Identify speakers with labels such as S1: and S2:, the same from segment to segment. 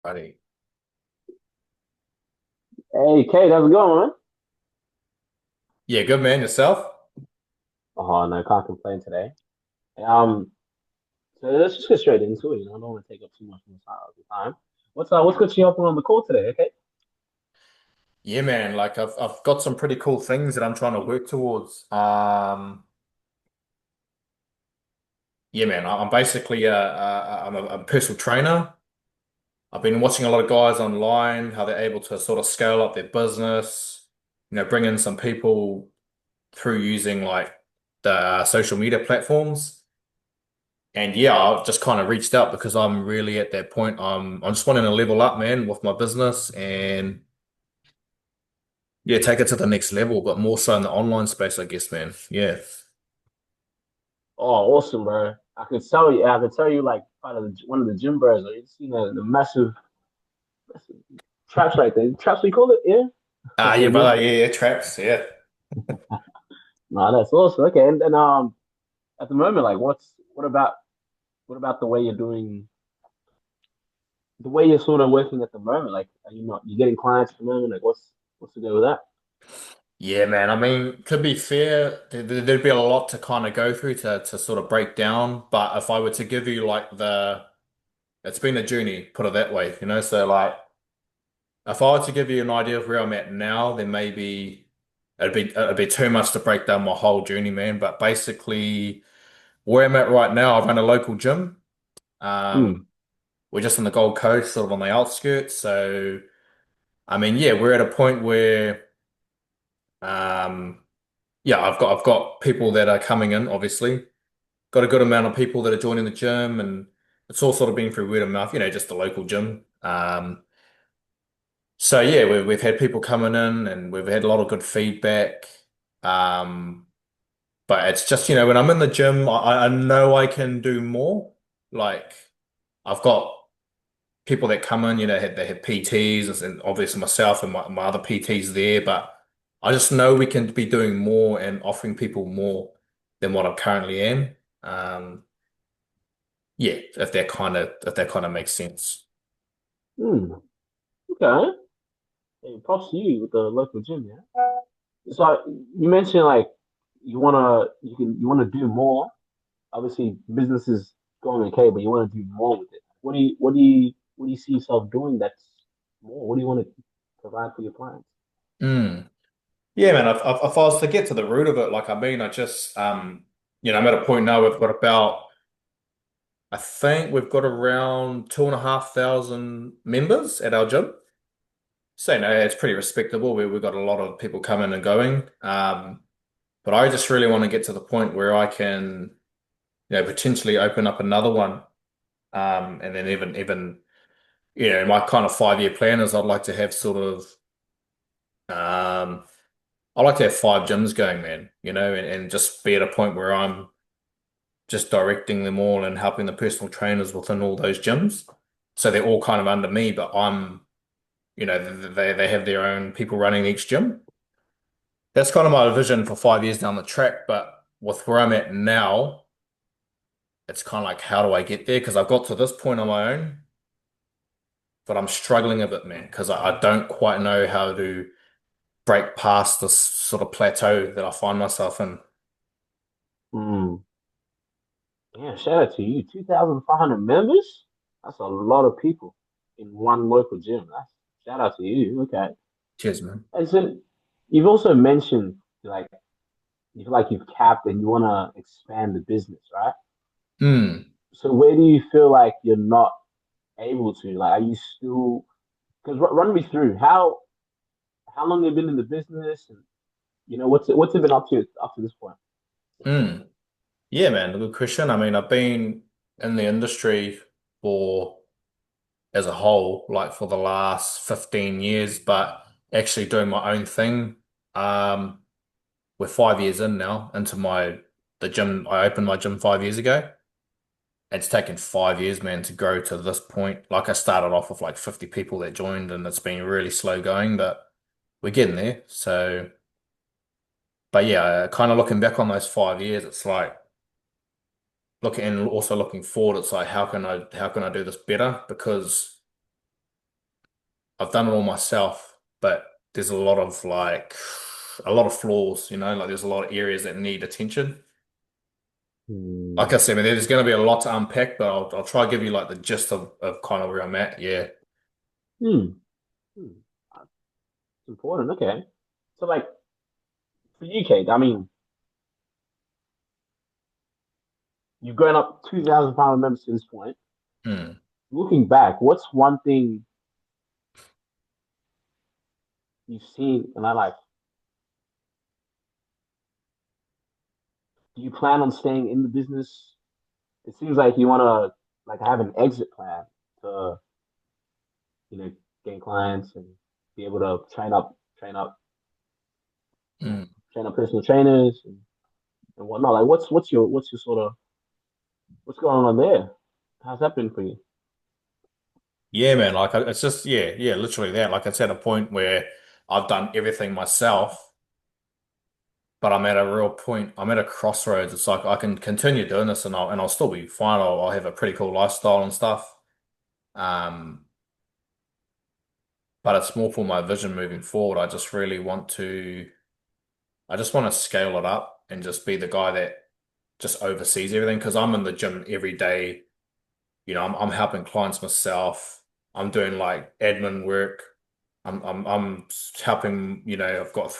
S1: Buddy.
S2: Hey, Kate, how's it going, man?
S1: Yeah, good man. Yourself?
S2: Oh, no, can't complain today. Um, so let's just get straight into it. I don't want to take up too much more of the time. What's got you up on the call today? Okay.
S1: Yeah, man. Like I've got some pretty cool things that I'm trying to work towards. Yeah, man. I'm basically I'm a personal trainer. I've been watching a lot of guys online, how they're able to sort of scale up their business, bring in some people through using like the social media platforms. And yeah, I've just kind of reached out because I'm really at that point. I'm just wanting to level up, man, with my business and yeah, take it to the next level, but more so in the online space, I guess, man. Yeah.
S2: Oh, awesome, bro. I could tell you like one of the gym bros. Like, you seen the massive traps right there. Traps we call it, yeah.
S1: Yeah,
S2: We're good.
S1: brother. Yeah, yeah, traps. Yeah.
S2: No, that's awesome. Okay, and at the moment, like, what about the way you're doing, the way you're sort of working at the moment? Like, are you getting clients at the moment? Like, what's the deal with that?
S1: Yeah, man. I mean, to be fair, there'd be a lot to kind of go through to sort of break down. But if I were to give you like it's been a journey, put it that way, you know? So like, if I were to give you an idea of where I'm at now, then maybe it'd be too much to break down my whole journey, man. But basically, where I'm at right now, I run a local gym. Um,
S2: Mm.
S1: we're just on the Gold Coast, sort of on the outskirts. So, I mean, yeah, we're at a point where, um, yeah, I've got people that are coming in, obviously. Got a good amount of people that are joining the gym, and it's all sort of been through word of mouth, just the local gym. So yeah, we've had people coming in, and we've had a lot of good feedback. Um, but it's just, when I'm in the gym, I know I can do more. Like I've got people that come in, they have PTs and obviously myself and my other PTs there, but I just know we can be doing more and offering people more than what I currently am. Um, yeah, if that kind of makes sense.
S2: Mm. Okay. Hey, props to you with the local gym, yeah. So you mentioned like you wanna do more. Obviously, business is going okay, but you want to do more with it. What do you see yourself doing that's more? What do you want to provide for your clients?
S1: Mm. Yeah, man, if I was to get to the root of it, like I mean, I'm at a point now we've got about I think we've got around 2,500 members at our gym. So, it's pretty respectable. We've got a lot of people coming and going. But I just really want to get to the point where I can, potentially open up another one. And then even, my kind of 5-year plan is I'd like to have um, I like to have 5 gyms going, man, and just be at a point where I'm just directing them all and helping the personal trainers within all those gyms. So they're all kind of under me, but they have their own people running each gym. That's kind of my vision for 5 years down the track. But with where I'm at now, it's kind of like, how do I get there? Because I've got to this point on my own, but I'm struggling a bit, man, because I don't quite know how to break past this sort of plateau that I find myself in.
S2: Hmm. Yeah, shout out to you. 2,500 members? That's a lot of people in one local gym. That's shout out to you. Okay.
S1: Cheers, man.
S2: And so you've also mentioned like you feel like you've capped and you want to expand the business, right?
S1: Hmm.
S2: So where do you feel like you're not able to? Like, are you still? Because run me through how long have you been in the business, and what's it been up to this point?
S1: Hmm. Yeah, man, good question. I mean, I've been in the industry for, as a whole, like for the last 15 years, but actually doing my own thing. Um, we're 5 years in now into the gym. I opened my gym 5 years ago. It's taken 5 years, man, to grow to this point. Like I started off with like 50 people that joined and it's been really slow going, but we're getting there. So, but yeah, kind of looking back on those 5 years, it's like looking and also looking forward, it's like how can I do this better? Because I've done it all myself, but there's a lot of flaws, like there's a lot of areas that need attention. Like
S2: Hmm.
S1: I said, man, there's going to be a lot to unpack, but I'll try to give you like the gist of kind of where I'm at. Yeah.
S2: Hmm. Hmm. That's important. Okay. So, like, for you, Kate, I mean, you've grown up 2,500 members to this point.
S1: Hmm.
S2: Looking back, what's one thing you've seen in my life? Do you plan on staying in the business? It seems like you want to like have an exit plan to, you know, gain clients and be able to train up, you know,
S1: Hmm.
S2: train up personal trainers and whatnot. Like, what's your sort of what's going on there? How's that been for you?
S1: Yeah, man. It's just, yeah, literally that. Like it's at a point where I've done everything myself, but I'm at a real point. I'm at a crossroads. It's like I can continue doing this and I'll still be fine. I'll have a pretty cool lifestyle and stuff. Um, but it's more for my vision moving forward. I just want to scale it up and just be the guy that just oversees everything because I'm in the gym every day. I'm helping clients myself. I'm doing like admin work. I'm helping, I've got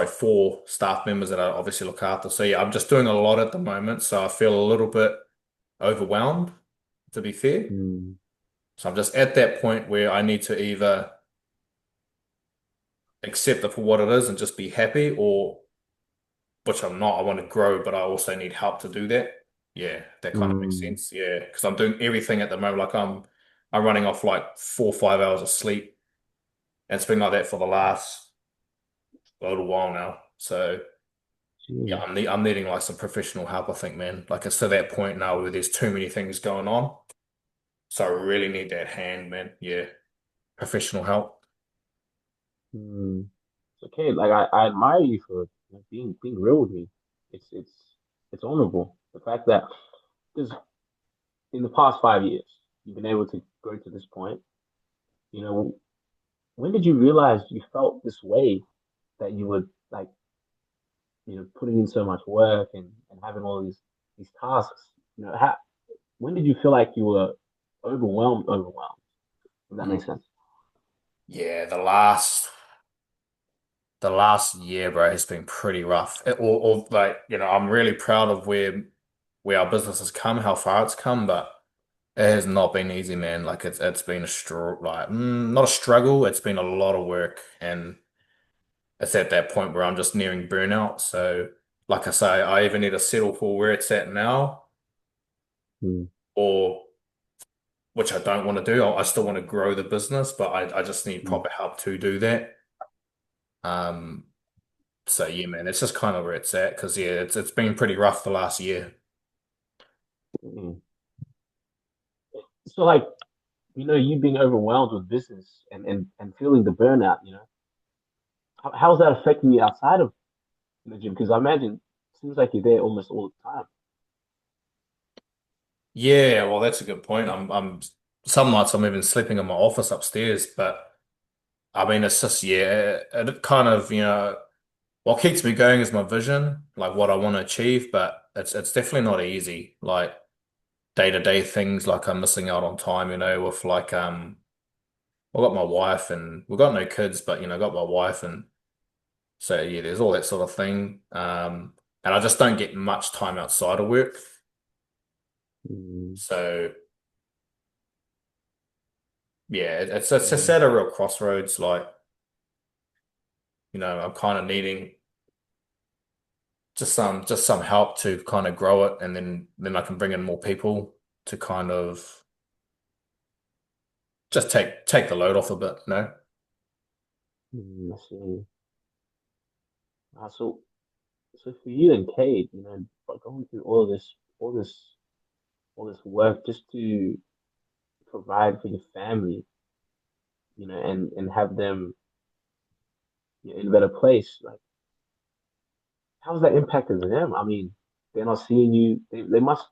S1: four staff members that I obviously look after. So yeah, I'm just doing a lot at the moment. So I feel a little bit overwhelmed, to be fair.
S2: Mm,
S1: So I'm just at that point where I need to either accept it for what it is and just be happy, or which I'm not. I want to grow, but I also need help to do that. Yeah, that kind of makes
S2: mm,
S1: sense. Yeah, because I'm doing everything at the moment. Like I'm running off like 4 or 5 hours of sleep, and it's been like that for the last a little while now. So yeah,
S2: gee.
S1: I'm needing like some professional help. I think, man. Like it's to that point now where there's too many things going on. So I really need that hand, man. Yeah, professional help.
S2: Mm. It's okay. Like I admire you for being real with me. It's honorable. The fact that because in the past 5 years you've been able to go to this point. You know, when did you realize you felt this way that you would like putting in so much work and having all these tasks? When did you feel like you were overwhelmed? If that
S1: Mm.
S2: makes sense.
S1: Yeah, the last year, bro, has been pretty rough. Or like, I'm really proud of where our business has come, how far it's come, but it has not been easy, man. Like it's been not a struggle. It's been a lot of work, and it's at that point where I'm just nearing burnout. So, like I say, I either need to settle for where it's at now,
S2: Mm,
S1: or which I don't want to do. I still want to grow the business, but I just need
S2: mm,
S1: proper help to do that. Um, so yeah, man, it's just kind of where it's at because yeah, it's been pretty rough the last year.
S2: mm. So like you being overwhelmed with business and feeling the burnout. How's that affecting you outside of the gym? Because I imagine it seems like you're there almost all the time.
S1: Yeah, well, that's a good point. Some nights I'm even sleeping in my office upstairs, but I mean, it's just yeah, it kind of what keeps me going is my vision, like what I want to achieve, but it's definitely not easy. Like day-to-day things, like I'm missing out on time, with like I've got my wife and we've got no kids, but I got my wife and so yeah, there's all that sort of thing. And I just don't get much time outside of work.
S2: Mm,
S1: So yeah, it's just
S2: mm,
S1: at a real crossroads. Like, I'm kind of needing just some help to kind of grow it, and then I can bring in more people to kind of just take the load off a bit.
S2: I see. So for you and Kate, by going through all this work just to provide for your family, and have them in a better place. Like, how's that impacted them? I mean, they're not seeing you. They must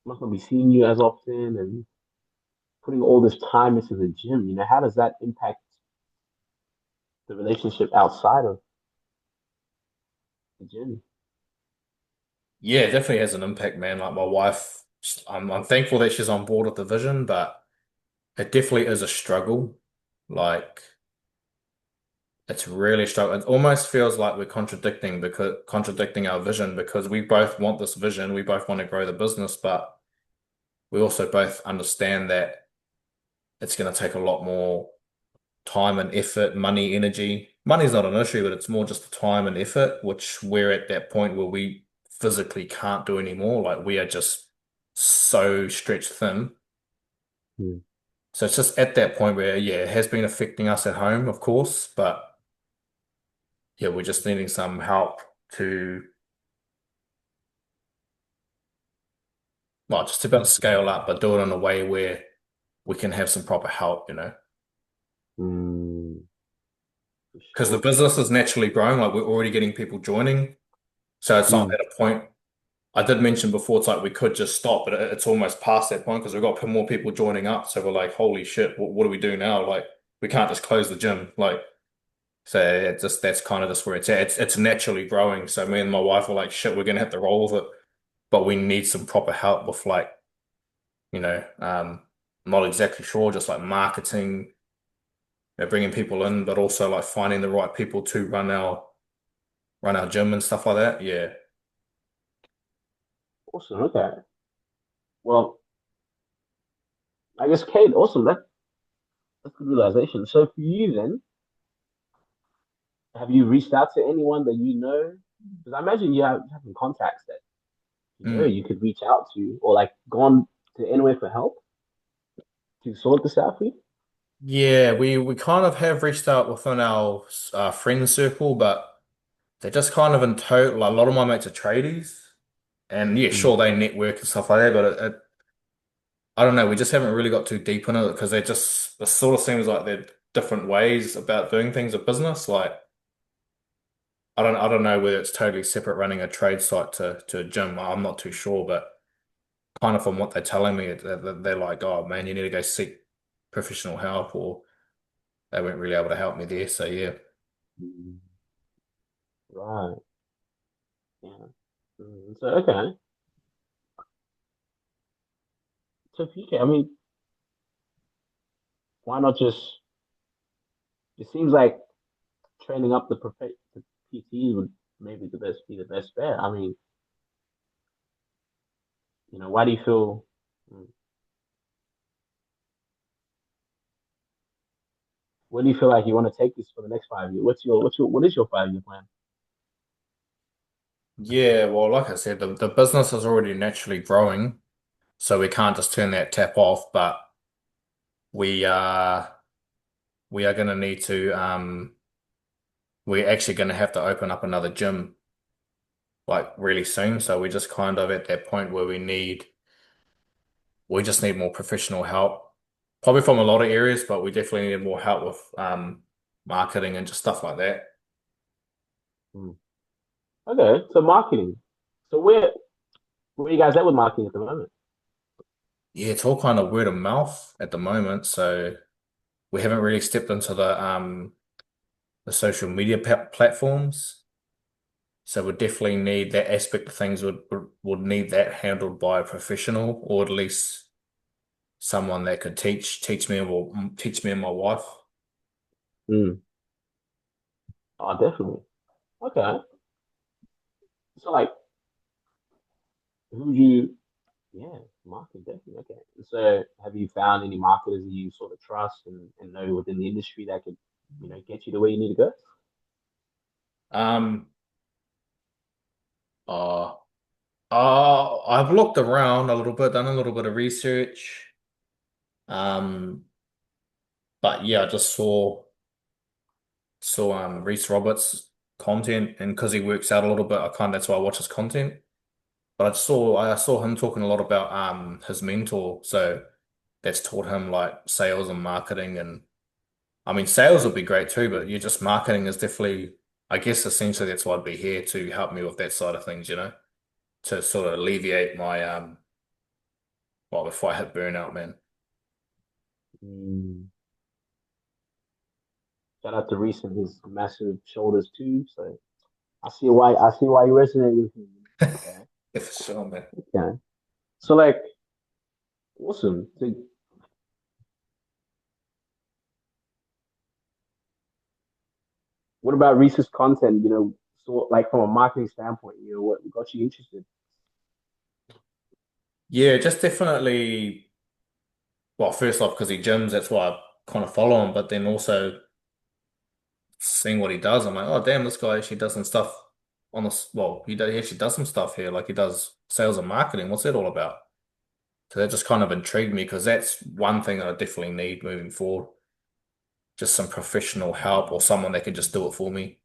S2: not be seeing you as often, and putting all this time into the gym, how does that impact the relationship outside of the gym?
S1: Yeah, it definitely has an impact, man. Like my wife, I'm thankful that she's on board with the vision, but it definitely is a struggle. Like it's really a struggle. It almost feels like we're contradicting our vision because we both want this vision. We both want to grow the business, but we also both understand that it's going to take a lot more time and effort, money, energy. Money's not an issue, but it's more just the time and effort, which we're at that point where we physically can't do anymore. Like we are just so stretched thin.
S2: Hmm.
S1: So it's just at that point where, yeah, it has been affecting us at home, of course, but yeah, we're just needing some help to, well, just to be able to scale up, but do it in a way where we can have some proper help.
S2: Mm, for
S1: Because the
S2: sure.
S1: business is naturally growing, like we're already getting people joining. So it's not
S2: Mm,
S1: at a point I did mention before, it's like we could just stop, but it's almost past that point because we've got more people joining up. So we're like, holy shit, what do we do now? Like, we can't just close the gym. Like, so it's just that's kind of just where it's at. It's naturally growing. So me and my wife were like, shit, we're gonna have to roll with it, but we need some proper help with like, you know, not exactly sure, just like marketing, bringing people in, but also like finding the right people to run our gym and stuff like that. Yeah.
S2: awesome. Okay. Well, I guess Kate, awesome. That's good realization. So for you then, have you reached out to anyone that you know? Because I imagine you have some contacts that
S1: Mm.
S2: you could reach out to, or like gone to anywhere for help to sort this out for you.
S1: Yeah, we kind of have reached out within our friend circle, but they're just kind of in total. Like, a lot of my mates are tradies, and yeah,
S2: Mm,
S1: sure they network and stuff like that, but I don't know. We just haven't really got too deep into it because it sort of seems like they're different ways about doing things of business. Like I don't know whether it's totally separate running a trade site to a gym. I'm not too sure, but kind of from what they're telling me, they're like, oh man, you need to go seek professional help, or they weren't really able to help me there. So yeah.
S2: mm, right. Yeah. So okay. So PK, I mean, why not just? It seems like training up the PTs would maybe the best be the best bet. I mean, why do you feel? mm, What do you feel like you want to take this for the next 5 years? What is your 5 year plan?
S1: Yeah, well, like I said, the business is already naturally growing, so we can't just turn that tap off, but we are we are gonna need to we're actually gonna have to open up another gym like really soon. So we're just kind of at that point where we just need more professional help. Probably from a lot of areas, but we definitely need more help with marketing and just stuff like that.
S2: Mm. Okay, so marketing. So where you guys at with marketing at the moment?
S1: Yeah, it's all kind of word of mouth at the moment, so we haven't really stepped into the social media platforms. So we definitely need that aspect of things would need that handled by a professional or at least someone that could teach me or teach me and my wife.
S2: Mm. Oh, definitely. Okay. So like, who do you? Yeah, marketing definitely. Okay. So have you found any marketers that you sort of trust and know within the industry that could, get you to where you need to go?
S1: Um, uh, I've looked around a little bit, done a little bit of research. Um, but yeah, I just saw Reese Roberts content, and because he works out a little bit, that's why I watch his content. But I saw him talking a lot about his mentor, so that's taught him like sales and marketing, and I mean sales would be great too, but you just marketing is definitely, I guess essentially that's why I'd be here to help me with that side of things, to sort of alleviate my well before I hit burnout, man.
S2: Mm. Shout out to Reese and his massive shoulders too. So I see why you resonate with him. Okay.
S1: Yeah, for sure, man.
S2: Okay. So like awesome. So what about Reese's content, so like from a marketing standpoint, what got you interested?
S1: Yeah, just definitely. Well, first off, because he gyms, that's why I kind of follow him. But then also seeing what he does, I'm like, oh damn, this guy actually does some stuff on this. Well, he actually does some stuff here. Like he does sales and marketing. What's that all about? So that just kind of intrigued me because that's one thing that I definitely need moving forward. Just some professional help or someone that can just do it for me.